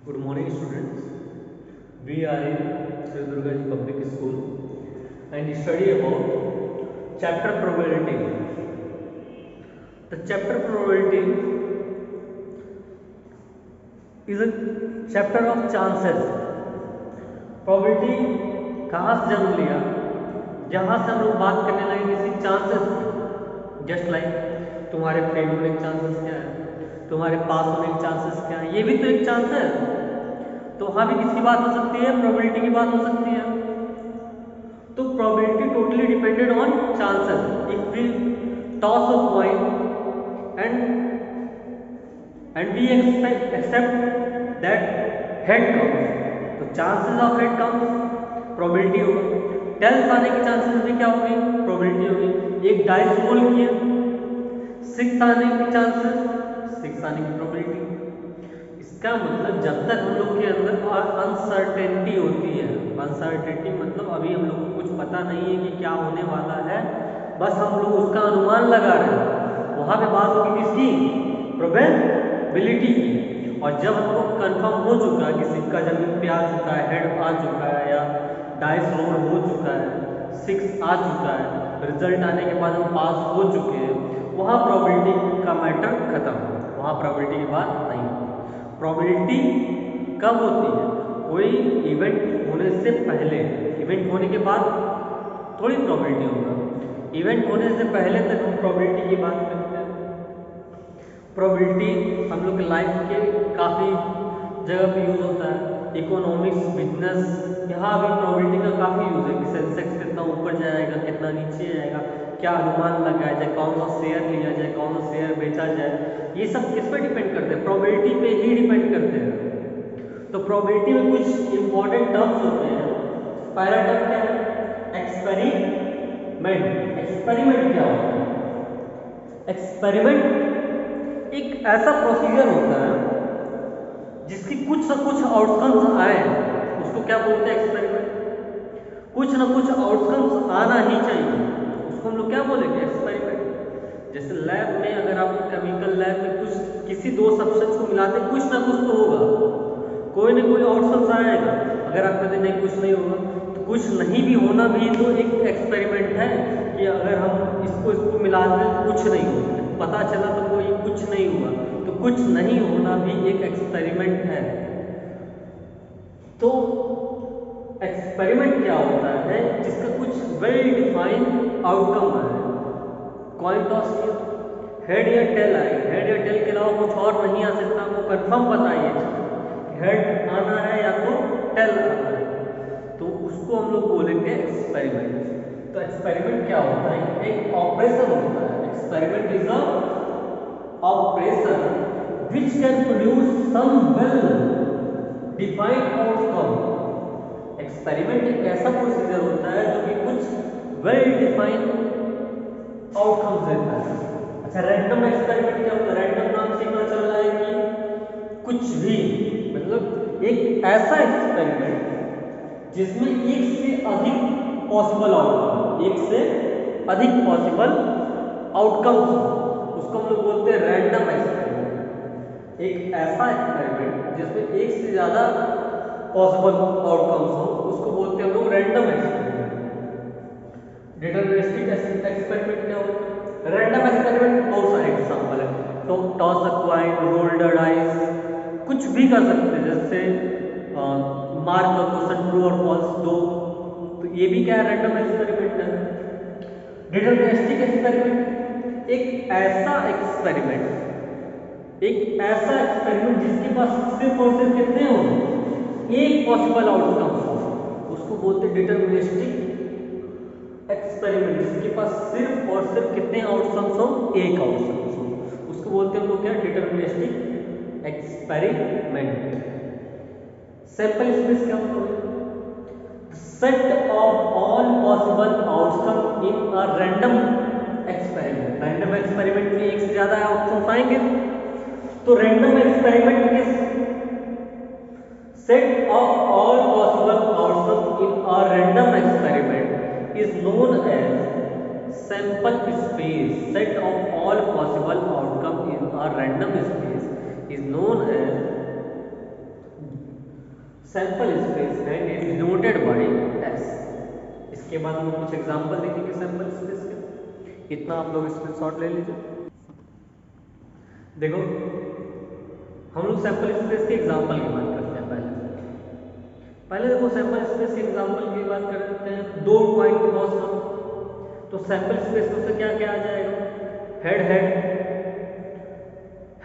Good morning, students. We are in Sri Durgaji Public School and study about chapter probability. The chapter probability is a chapter of chances. Probability कहाँ से जन्म लिया? जहाँ से हम लोग बात करने लगे किसी चांसेस की, जस्ट लाइक तुम्हारे फेल होने के चांसेस क्या है, तुम्हारे पास होने के चांसेस क्या है, ये भी तो एक चांस है। तो वहाँ भी किसकी बात हो सकती है? प्रोबेबिलिटी की बात हो सकती है। तो probability totally depended on chances. If we toss a coin and we accept that head comes, तो chances of head comes probability होगा। टेल्स आने की चांसेस भी क्या होगी? प्रोबेबिलिटी होगी। एक डाइस रोल किया, सिक्स आने की चांसेस, सिक्स आने की प्रोबेबिलिटी। इसका मतलब जब तक हम लोग के अंदर अनसर्टेनिटी होती है, अनसर्टेनिटी मतलब अभी हम लोग को कुछ पता नहीं है कि क्या होने वाला है, बस हम लोग उसका अनुमान लगा रहे हैं, वहां पे बात होगी किसकी? प्रोबेबिलिटी की। और जब हमको कंफर्म हो चुका है कि सिक्का जमीन पे आ चुका है, हेड आ चुका है या डाइस रोल हो चुका है, सिक्स आ चुका है, रिजल्ट आने के बाद हम पास हो चुके हैं, वहां प्रोबेबिलिटी का मैटर खत्म, वहां प्रोबेबिलिटी की बात नहीं होती। प्रोबेबिलिटी कब होती है? कोई इवेंट होने से पहले। इवेंट होने के बाद थोड़ी प्रोबेबिलिटी होगा। इवेंट होने से पहले तक हम प्रोबेबिलिटी की बात करते हैं। प्रोबेबिलिटी हम लोग के लाइफ के काफ़ी जगह पे यूज़ होता है। इकोनॉमिक्स, बिजनेस, यहाँ भी प्रोबेबिलिटी का काफ़ी यूज़ है कि सेंसेक्स कितना ऊपर जाएगा, कितना नीचे जाएगा, क्या अनुमान लगाया जाए, कौन सा शेयर लिया जाए, कौन सा शेयर बेचा जाए, ये सब किस पे डिपेंड करते हैं? प्रोबेबिलिटी पे ही डिपेंड करते हैं। तो प्रोबेबिलिटी में कुछ इंपॉर्टेंट टर्म्स होते हैं। पहला टर्म क्या है? एक्सपेरिमेंट। एक्सपेरिमेंट क्या होता है? एक्सपेरिमेंट एक ऐसा प्रोसीजर होता है जिसकी कुछ ना कुछ आउटकम्स आए, उसको क्या बोलते हैं? एक्सपेरिमेंट। कुछ ना कुछ आउटकम्स आना ही चाहिए, उसको हम लोग क्या बोलेंगे? एक्सपेरिमेंट। जैसे लैब में अगर आप केमिकल लैब में कुछ किसी दो सब्सटेंस को मिलाते, कुछ ना कुछ तो होगा, कोई ना कोई आउटकम्स आएगा। अगर आप कहते नहीं कुछ नहीं होगा, तो कुछ नहीं भी होना भी तो एक एक्सपेरिमेंट है कि अगर हम इसको मिला दें तो कुछ नहीं होगा, पता चला तो कोई कुछ नहीं हुआ, तो कुछ नहीं होना भी एक एक्सपेरिमेंट है। तो एक्सपेरिमेंट क्या होता है? जिसका कुछ वेल डिफाइंड आउटकम है। कॉइन टॉस किया, हेड या टेल आए, हेड या टेल के अलावा कुछ और नहीं आ सकता, आपको कंफर्म बताइए हेड आना है या तो टेल आना है, तो उसको हम लोग बोलेंगे एक्सपेरिमेंट। तो एक्सपेरिमेंट क्या होता है? एक ऑपरेशन होता है। Experiment is a operation which can produce some well defined outcome। Experiment एक ऐसा प्रोसीजर होता है जो कि कुछ वेल डिफाइंड आउटकम्स देता है। अच्छा, रैंडम एक्सपेरिमेंट क्या होता है? रैंडम नाम से पता चल रहा है कि कुछ भी, मतलब एक ऐसा एक्सपेरिमेंट जिसमें एक से अधिक पॉसिबल आउटकम, एक से अधिक पॉसिबल आउटकम्स, उसको हम लोग बोलते हैं रैंडम एक्सपेरिमेंट। एक ऐसा एक्सपेरिमेंट जिसमें एक से ज्यादा पॉसिबल आउटकम्स हो, उसको बोलते हैं हम लोग रैंडम एक्सपेरिमेंट। डिटरमिनिस्टिक एक्सपेरिमेंट क्या होता है? रैंडम एक्सपेरिमेंट बहुत सारे एग्जांपल है। तो toss a coin, roll the dice, कुछ भी कर सकते हैं। जैसे मार्क द क्वेश्चन ट्रू और फॉल्स दो, तो ये भी क्या है? रैंडम एक्सपेरिमेंट है। डिटरमिनिस्टिक एक्सपेरिमेंट एक ऐसा एक्सपेरिमेंट जिसके पास सिर्फ और सिर्फ कितने हो? एक पॉसिबल आउटकम हो, उसको बोलते हैं डिटरमिनिस्टिक एक्सपेरिमेंट। जिसके पास सिर्फ और सिर्फ कितने आउटकम्स हो? एक आउटकम्स हो, उसको बोलते हैं हम लोग क्या? Deterministic experiment. सैंपल स्पेस क्या होता है? Set of all possible outcome in a random experiment. Random experiment में एक से ज्यादा आउटकम्स आएंगे, तो रैंडम एक्सपेरिमेंट के set of all possible outcomes in a random experiment is known as sample space. Set of all possible outcomes in a random space is known as sample space and is denoted by S. इसके बाद हम कुछ example देखेंगे sample space के, इतना आप लोग screenshot ले लीजिए। देखो हम लोग सैंपल स्पेस के एग्जांपल की बात करते हैं। पहले देखो सैंपल स्पेस के एग्जांपल की बात करते हैं। दो पॉइंट को क्रॉस करो तो सैंपल स्पेस में से क्या क्या आ जाएगा? Head head,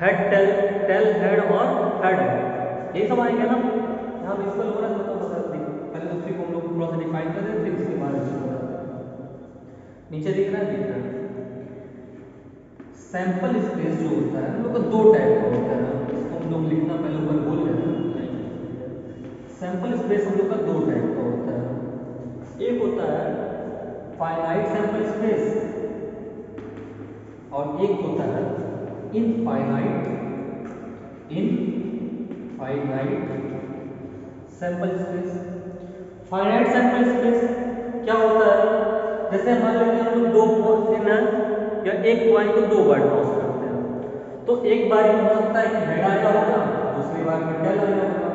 head tail, tail head और हेड हेड, यही सब आएंगे ना। यहाँ विजुअल हो रहा है तो बता दी, पहले उसी को हम लोग थोड़ा सा डिफाइन कर दें, फिर इसके बाद नीचे दिख रहा है, दिख रहा है। सैंपल स्पेस जो होता है हम लोग का दो टाइप का होता है, इसको हम लोग लिखना पहले ऊपर बोल रहे हैं। सैंपल स्पेस हम लोग का दो टाइप का होता है। एक होता है फाइनाइट सैंपल स्पेस और एक होता है infinite sample space. Finite sample space क्या होता है? जैसे मान लीजिए हम लोग दो पॉइंट है या एक पॉइंट को दो बार क्रॉस करते हैं, तो एक बार हो सकता है कि हेड आया होगा, दूसरी बार में टेल आया होगा,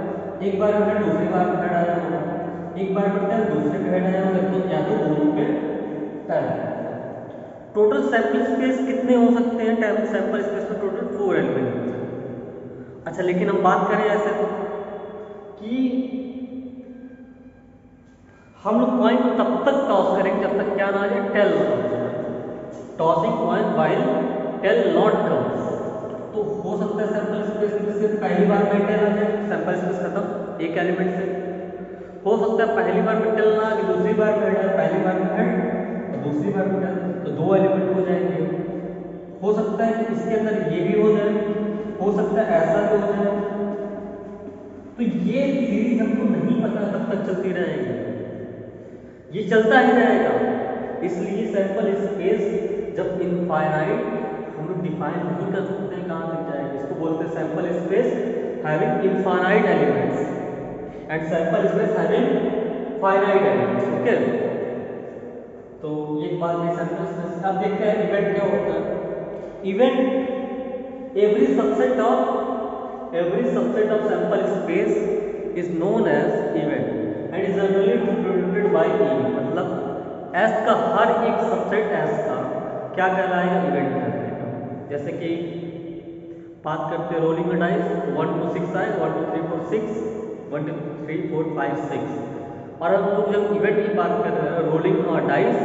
एक बार में हेड, दूसरी बार में हेड आया होगा, एक बार में टेल, दूसरे में हेड आया होगा, तो या तो दोनों पे टेल। टोटल सैंपल स्पेस कितने हो सकते हैं? सैंपल स्पेस में टोटल 4 एलिमेंट। अच्छा, लेकिन हम बात करें ऐसे तो कि हम लोग पॉइंट को तब तक टॉस करेंगे जब तक क्या ना आ जाए, टेल ना आ जाए। Tossing point while tail not comes. तो हो सकता है सैंपल स्पेस में से पहली बार में टेल आ जाए, सैंपल स्पेस खत्म एक एलिमेंट से। हो सकता है पहली बार में टेल ना आ, दूसरी बार में हेड, पहली बार में हेड और दूसरी बार में टेल, तो दो एलिमेंट हो जाएंगे। हो सकता है कि इसके अंदर ये भी हो जाए, हो सकता है ऐसा भी हो जाए। तो ये सीरीज हमको नहीं पता कब तक चलती रहेगी, ये चलता ही रहेगा। इसलिए सैंपल स्पेस जब इनफाइनाइट हम लोग डिफाइन नहीं कर सकते हैं कहां तक जाएगा, इसको बोलते हैं sample space having infinite elements and sample space having finite elements. Okay, तो ये बात है सैंपल स्पेस। अब देखते हैं इवेंट क्या होता है। Event every subset of sample space is known as event and is generally represented by e। मतलब S का हर एक सबसेट S का क्या कहलाएगा? इवेंट कहलाएगा। जैसे कि बात करते हैं रोलिंग डाइस, 1 2 6 आए, 1 2 3 4 6, 1 2 3 4 5 6। और हम लोग जब इवेंट की बात कर रहे हैं, rolling a dice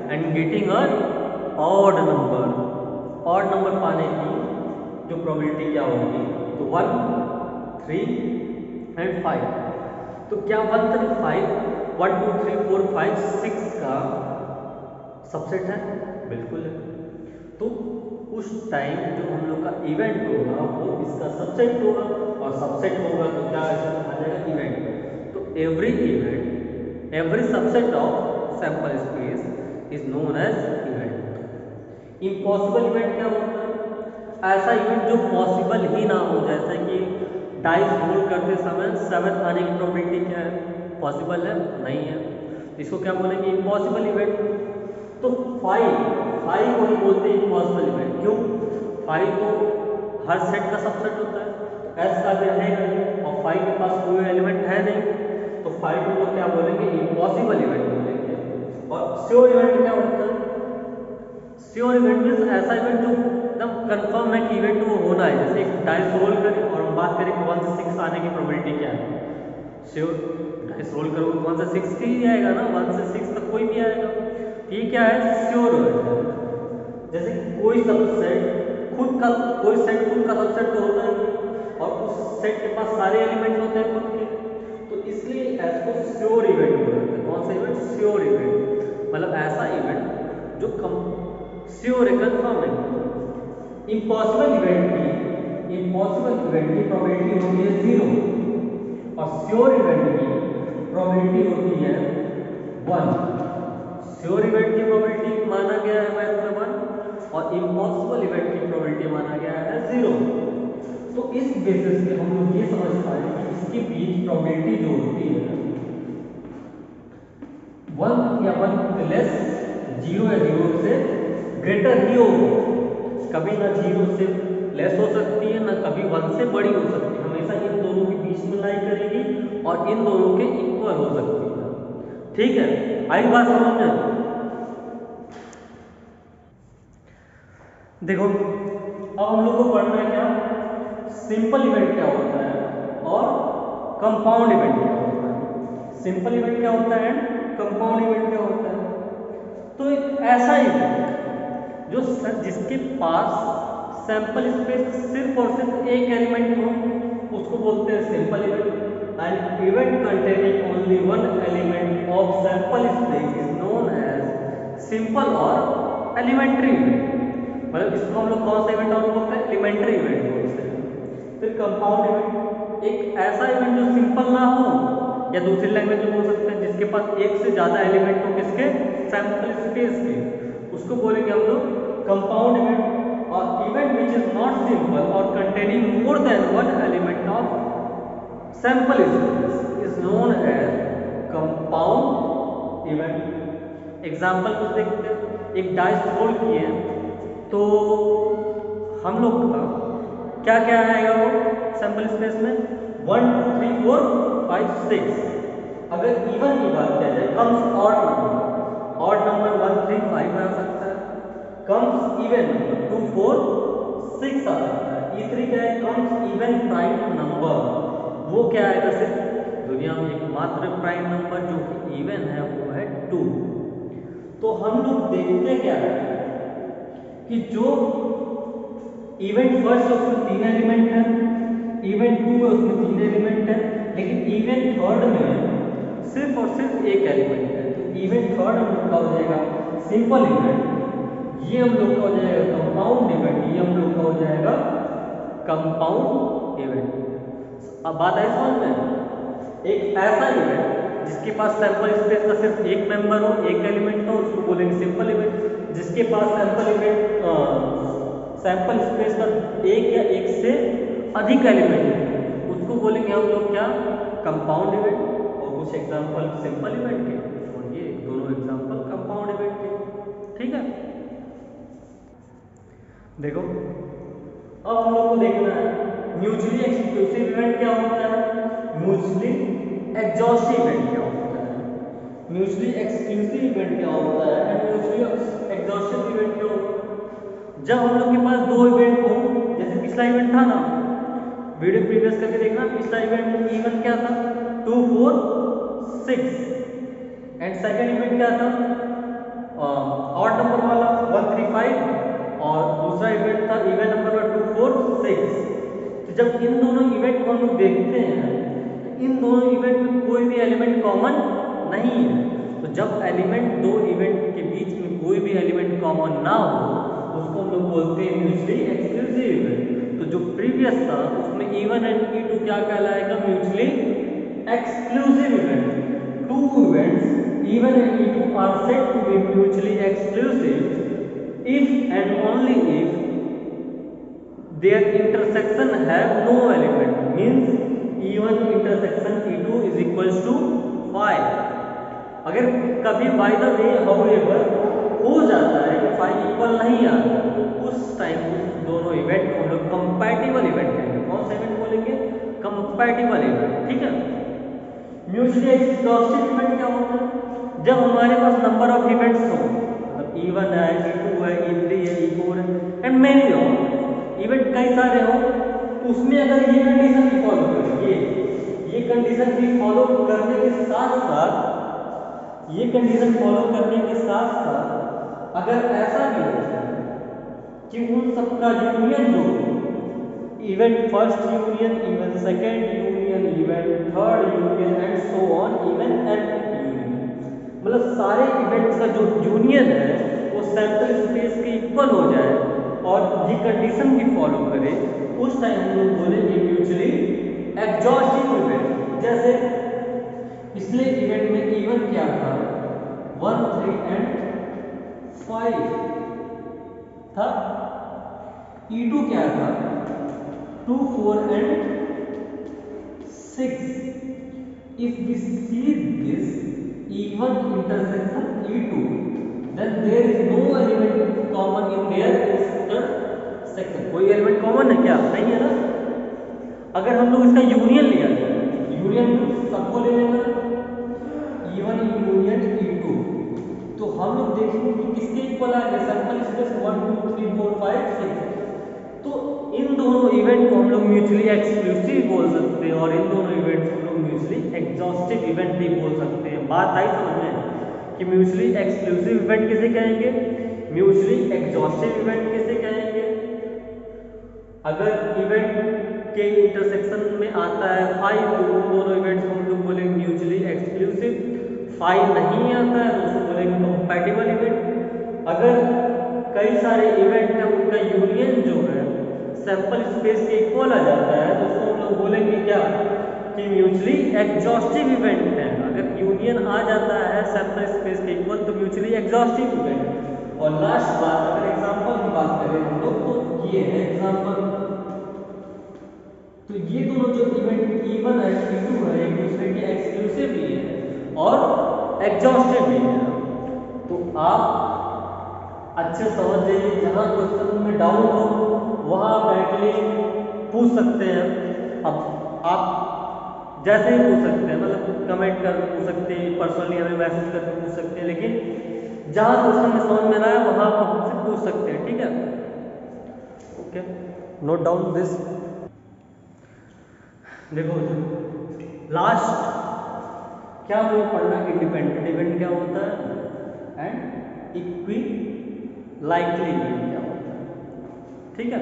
and getting a odd number पाने की जो प्रोबेबिलिटी क्या होगी, तो 1 3 एंड 5। तो क्या 1 3 5 1 2 3 4 5 6 का सबसेट है? बिल्कुल है। तो उस टाइम जो हम लोग का इवेंट होगा वो इसका सबसेट होगा, और सबसेट होगा तो क्या आ जाएगा? इवेंट। तो every subset of sample space is known as event. Impossible event क्या होता है? ऐसा इवेंट जो पॉसिबल ही ना हो, जैसे कि डाइस रोल करते समय 7 आने की प्रोबेबिलिटी क्या है? पॉसिबल है? नहीं है। इसको क्या बोलेंगे? Impossible event. तो 5 को ही बोलते हैं इम्पॉसिबल इवेंट। क्यों? 5 तो हर सेट का सबसेट होता है, तो एस का भी रहेगा, और 5 के पास कोई एलिमेंट है नहीं, तो 5 को तो क्या बोलेंगे? इम्पॉसिबल इवेंट बोलेंगे। और श्योर इवेंट क्या होता है? श्योर इवेंट मीन्स ऐसा इवेंट जो एकदम कंफर्म है कि इवेंट वो होना है। जैसे एक डाइस रोल करें और हम बात करें कि 1 से 6 आने की प्रोबेबिलिटी क्या है, श्योर डाइस रोल करोगे तो 1 से 6 ही आएगा ना, 1 से 6 तक कोई भी आएगा। ये क्या है? श्योर है। जैसे कोई सबसेट खुद का, कोई सेट खुद का सबसेट तो होता है और उस सेट के पास सारे एलिमेंट होते हैं खुद के, तो इसलिए इसको श्योर इवेंट बोलते हैं। कौन सा इवेंट? Sure event. मतलब ऐसा इवेंट जो श्योर है, कंफर्म है। इम्पॉसिबल इवेंट की प्रोबेबिलिटी होती है 0 और श्योर इवेंट की प्रोबेबिलिटी होती है 1। श्योर इवेंट की प्रोबेबिलिटी माना गया है मैथ में 1 और इम्पॉसिबल इवेंट की प्रोबेबिलिटी माना गया है 0। तो इस बेसिस पे हम लोग ये समझ पाए कि इसके बीच प्रोबेबिलिटी जो होती है 1 या 1 लेस 0 या 0 से ग्रेटर ही होगी। कभी ना 0 से लेस हो सकती है, ना कभी 1 से बड़ी हो सकती है, हमेशा इन दोनों के बीच में पोजीशन लाई करेगी और इन दोनों के इक्वल हो सकती है। ठीक है, आई बात समझ में? देखो अब हम लोग को पढ़ना है क्या, सिंपल इवेंट क्या होता है और कंपाउंड इवेंट क्या होता है। सिंपल इवेंट क्या होता है, कंपाउंड इवेंट क्या होता है। तो एक ऐसा इवेंट जो जिसके पास सैंपल स्पेस सिर्फ और सिर्फ एक एलिमेंट हो उसको बोलते हैं simple event. And event containing only one element of sample space is known as simple और एलिमेंट्री इवेंट। मतलब इसको हम लोग कौन सा इवेंट और बोलते हैं, एलिमेंट्री इवेंट बोलते हैं। फिर कंपाउंड इवेंट, एक ऐसा इवेंट जो सिंपल ना हो, या दूसरी लैंग्वेज में बोल सकते हैं जिसके पास एक से ज्यादा एलिमेंट हो किसके, सैंपल स्पेस के, उसको बोलेंगे हम लोग कंपाउंड इवेंट। और event which is not simple और containing more than one element of sample space is known as compound event. Example कुछ देखते हैं, एक डाइस रोल किए हैं तो हम लोग का क्या क्या आएगा वो सैंपल स्पेस में, 1 2 3 4 5 6। अगर इवन की बात किया जाए, कम्स ऑड नंबर 1 3 5 आ सकता है, कम्स इवन नंबर 2 4 6 आ सकता है। तीसरी क्या है, कम्स इवन प्राइम नंबर, वो क्या आएगा, सिर्फ दुनिया में एकमात्र प्राइम नंबर जो कि इवन है वो है 2। तो हम लोग देखते क्या है कि जो इवेंट फर्स्ट है उसमें 3 एलिमेंट है, इवेंट 2 है उसमें 3 एलिमेंट है, लेकिन इवेंट थर्ड में सिर्फ और सिर्फ एक एलिमेंट है। तो इवेंट थर्ड हम लोग का हो जाएगा सिंपल इवेंट, ये हम लोग का हो जाएगा कंपाउंड इवेंट, ये हम लोग का हो जाएगा कंपाउंड इवेंट। अब बात आई समझ में, एक ऐसा इवेंट जिसके पास सैंपल स्पेस का सिर्फ एक मेंबर हो, एक एलिमेंट हो, उसको बोलेंगे सिंपल इवेंट। जिसके पास सैंपल स्पेस का एक या एक से अधिक एलिमेंट है उसको बोलेंगे हम लोग क्या, कंपाउंड इवेंट। और कुछ एग्जांपल सिंपल इवेंट के और ये दोनों एग्जांपल कंपाउंड इवेंट के। ठीक है, देखो अब हम लोग को देखना है म्यूचुअली एक्सक्लूसिव इवेंट क्या होता है, म्यूचुअली एग्जॉस्टिव इवेंट क्या होता है, म्यूचुअली एक्सक्लूसिव इवेंट क्या होता है एंड म्यूचुअली एग्जॉस्टिव इवेंट क्या होता है। जब हम लोग के पास दो इवेंट हो, जैसे पिछला इवेंट था ना, वीडियो प्रीवियस करके देखना, पिछला इवेंट इवेंट क्या था 2 4 6 एंड सेकंड इवेंट क्या था ऑड नंबर वाला 1 3 5 और दूसरा इवेंट था इवन नंबर वाला 2 4 6। तो जब इन दोनों इवेंट को हम लोग देखते हैं तो इन दोनों इवेंट में कोई भी एलिमेंट कॉमन नहीं है। तो जब एलिमेंट दो इवेंट के बीच में कोई भी एलिमेंट कॉमन ना हो उसको हम लोग बोलते हैं म्यूचुअली एक्सक्लूसिव इवेंट। तो जो प्रीवियस था उसमें E1 एंड E2 क्या कहलाएगा, mutually exclusive event. Two events E1 and E2 are said to be mutually exclusive if and only if their intersection have no element, means E1 intersection E2 is equals to 5। अगर कभी by the way however हो जाता है कि 5 equal नहीं आता तो उस टाइम उस दोनों इवेंट को हम लोग कंपैटिबल इवेंट कहेंगे। कौन सा इवेंट बोलेंगे, कंपैटिबल इवेंट। ठीक है, म्यूचुअली एक्सक्लूसिव इवेंट क्या होता है, जब हमारे पास नंबर ऑफ इवेंट्स हो, मतलब E1 है, E2 है, E3 है, E4 है एंड मेनी और इवेंट कई सारे हो, उसमें अगर ये कंडीशन भी फॉलो करें, ये कंडीशन भी फॉलो करने के साथ साथ ये कंडीशन फॉलो करने के साथ साथ अगर ऐसा भी हो जाए कि उन सबका यूनियन जो event first union, event second union, event third union and so on, event and मतलब सारे इवेंट्स का जो यूनियन है वो सैंपल स्पेस के इक्वल हो जाए और ये कंडीशन भी फॉलो करे, उस टाइम हम लोग बोलेंगे म्यूचुअली एग्जॉस्टिव इवेंट। जैसे पिछले इवेंट में E1 क्या था 1 3 एंड 5 था, E2 क्या था 2 4 and 6। If we see this E1 intersection E2, then there is no element common in their intersection। कोई एलिमेंट कॉमन है क्या, नहीं है ना। अगर हम लोग इसका यूनियन लिया जाए यूनियन सबको ले लेना, E1 यूनियन E2। तो हम लोग देखेंगे कि किसके इक्वल आएगा, सैंपल स्पेस 1 2 3 4 5 6। तो इन दोनों इवेंट को हम लोग म्यूचुअली एक्सक्लूसिव बोल सकते हैं और इन दोनों इवेंट्स को हम लोग म्यूचुअली एग्जॉस्टिव इवेंट भी बोल सकते हैं। बात आई समझ में कि म्यूचुअली एक्सक्लूसिव इवेंट किसे कहेंगे, म्यूचुअली एग्जॉस्टिव इवेंट किसे कहेंगे। अगर इवेंट के इंटरसेक्शन में आता है फाई तो उन दोनों इवेंट्स को हम लोग बोलेंगे म्यूचुअली एक्सक्लूसिव, फाई नहीं आता है तो उसको बोलेंगे कंपैटिबल इवेंट। अगर कई सारे इवेंट है उनका यूनियन जो है सैंपल स्पेस के इक्वल आ जाता है तो उसको हम लोग बोलेंगे क्या कि म्यूचुअली एग्जॉस्टिव इवेंट है। अगर यूनियन आ जाता है सैंपल स्पेस के इक्वल तो म्यूचुअली एग्जॉस्टिव इवेंट। और लास्ट बात, अगर एग्जांपल की बात करें हम लोग तो ये है एग्जांपल। तो ये दोनों जो इवेंट E1 है E2 है एक दूसरे के एक्सक्लूसिव भी है और एग्जॉस्टिव भी है। तो आप अच्छे समझ जाइए, जहां क्वेश्चन में डाउट हो वहां डायरेक्टली पूछ सकते हैं। अब आप जैसे ही पूछ सकते हैं, मतलब कमेंट करके पूछ सकते हैं, पर्सनली हमें मैसेज करके पूछ सकते हैं, लेकिन जहां क्वेश्चन में समझ में ना आए वहां आप हमसे पूछ सकते हैं, ठीक है। Okay, note down this. देखो लास्ट क्या हमें पढ़ना, इंडिपेंडेंट इवेंट क्या होता है एंड इक्वी लाइकली इवेंट क्या होता है, ठीक है।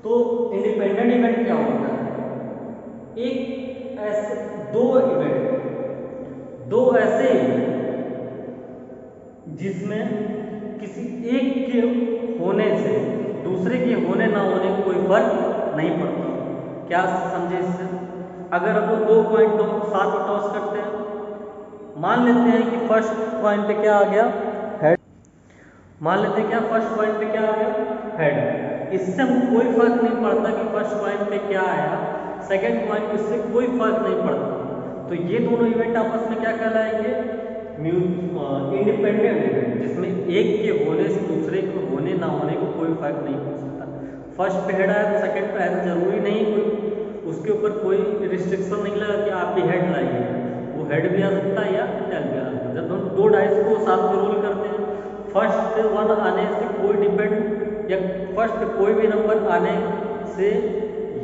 तो इंडिपेंडेंट इवेंट क्या होता है, एक ऐसे दो ऐसे जिसमें किसी एक के होने से दूसरे के होने ना होने को कोई फर्क नहीं पड़ता। क्या समझे इससे? अगर हम लोग 2 कॉइन को साथ में टॉस करते हैं, मान लेते हैं कि फर्स्ट कॉइन पे क्या आ गया, हेड। मान लेते हैं क्या फर्स्ट कॉइन पे क्या आ गया, हेड। इससे हमको कोई फर्क नहीं पड़ता कि फर्स्ट कॉइन पे क्या आया, सेकंड कॉइन पे इससे कोई फर्क नहीं पड़ता। तो ये दोनों इवेंट आपस में क्या कहलाएंगे, इंडिपेंडेंट इवेंट, जिसमें एक के होने से दूसरे के होने ना होने को कोई फर्क नहीं पड़ सकता। फर्स्ट पे हेड आया तो सेकंड पे आया तो जरूरी नहीं कोई उसके ऊपर कोई रिस्ट्रिक्शन नहीं लगा कि आप भी हेड लाइए, वो हेड भी आ सकता है या टेल भी आ सकता है। जब हम 2 डाइस को साथ में रोल करते हैं, फर्स्ट पे 1 आने से कोई डिपेंड या फर्स्ट पे कोई भी नंबर आने से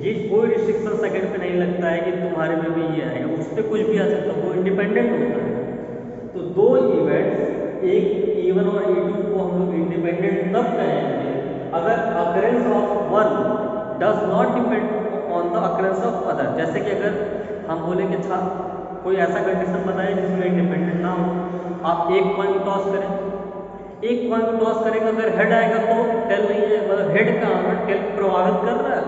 ये कोई रिस्ट्रिक्शन सेकंड पे नहीं लगता है कि तुम्हारे में भी ये आएगा, उस पर कुछ भी आ सकता है, वो इंडिपेंडेंट होता है। तो 2 इवेंट्स, एक E1 और E2 को हम लोग इंडिपेंडेंट तब कहेंगे अगर occurrence of one does not depend on the occurrence of other. जैसे कि अगर हम बोले कि अच्छा कोई ऐसा कंडीशन बताए जिसमें इंडिपेंडेंट ना हो, आप एक कॉइन टॉस करें, एक कॉइन टॉस करेंगे, अगर हेड आएगा तो टेल नहीं है, मतलब हेड का आना टेल प्रभावित कर रहा है,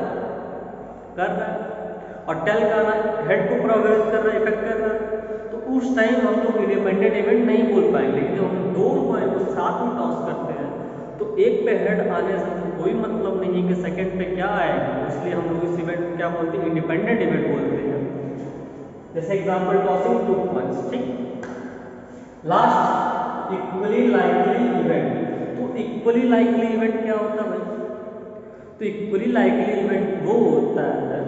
और टेल का आना हेड को प्रभावित कर रहा है, इफेक्ट कर रहा है। तो उस टाइम हम लोग इंडिपेंडेंट इवेंट नहीं बोल पाएंगे। लेकिन जब हम 2 कॉइन को साथ में टॉस करते हैं तो एक पे हेड आने से तो कोई मतलब नहीं है कि सेकंड पे क्या आएगा, इसलिए हम लोग इस इवेंट को क्या बोलते हैं, इंडिपेंडेंट इवेंट बोलते हैं। जैसे एग्जांपल टॉसिंग 2 कॉइंस, ठीक। Last equally likely event. तो इक्वली लाइकली इवेंट क्या होता है भाई, तो इक्वली लाइकली इवेंट वो होता है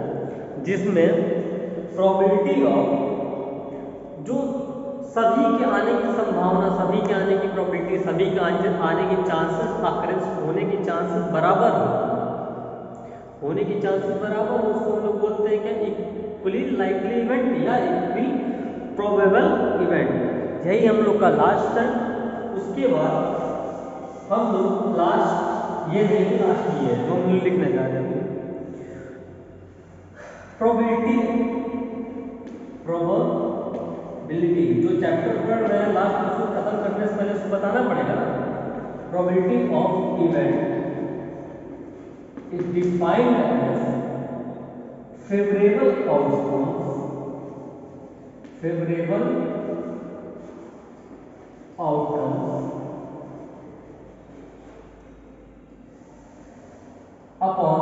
जिसमें प्रोबेबिलिटी ऑफ जो सभी के आने की संभावना, सभी के आने की प्रोबेबिलिटी, सभी के आने की चांसेस, अकरेंस होने की चांसेस बराबर होने की चांसेस बराबर हो, उसको हम लोग बोलते हैं क्या, इक्वली लाइकली इवेंट या इक्वली प्रोबेबल इवेंट। यही हम लोग का लास्ट है। उसके बाद हम लोग लास्ट ये नहीं, लास्ट ये है जो हम लोग लिखने जा रहे हैं, प्रोबेबिलिटी। जो चैप्टर पढ़ रहे हैं लास्ट उसको खत्म करने से पहले उसको बताना पड़ेगा ना। Probability of event is defined as favourable outcomes upon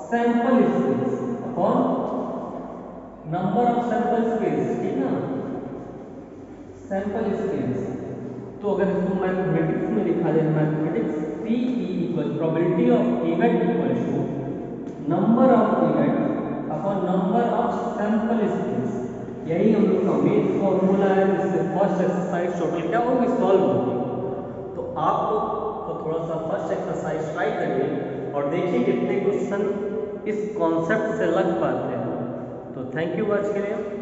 sample space, upon number of sample space, ठीक ना, सैंपल स्पेस। तो अगर इसको मैथमेटिक्स में लिखा जाए, mathematics PE equal probability of event equal to number of event upon number of sample space. यही हम लोग का मेन फॉर्मूला है जिससे फर्स्ट एक्सरसाइज टोटल क्या होगी, सॉल्व होगी। तो आप लोग को थोड़ा सा फर्स्ट एक्सरसाइज ट्राई करिए और देखिए कितने क्वेश्चन इस कॉन्सेप्ट से लग पाते हैं। तो थैंक यू आज के लिए।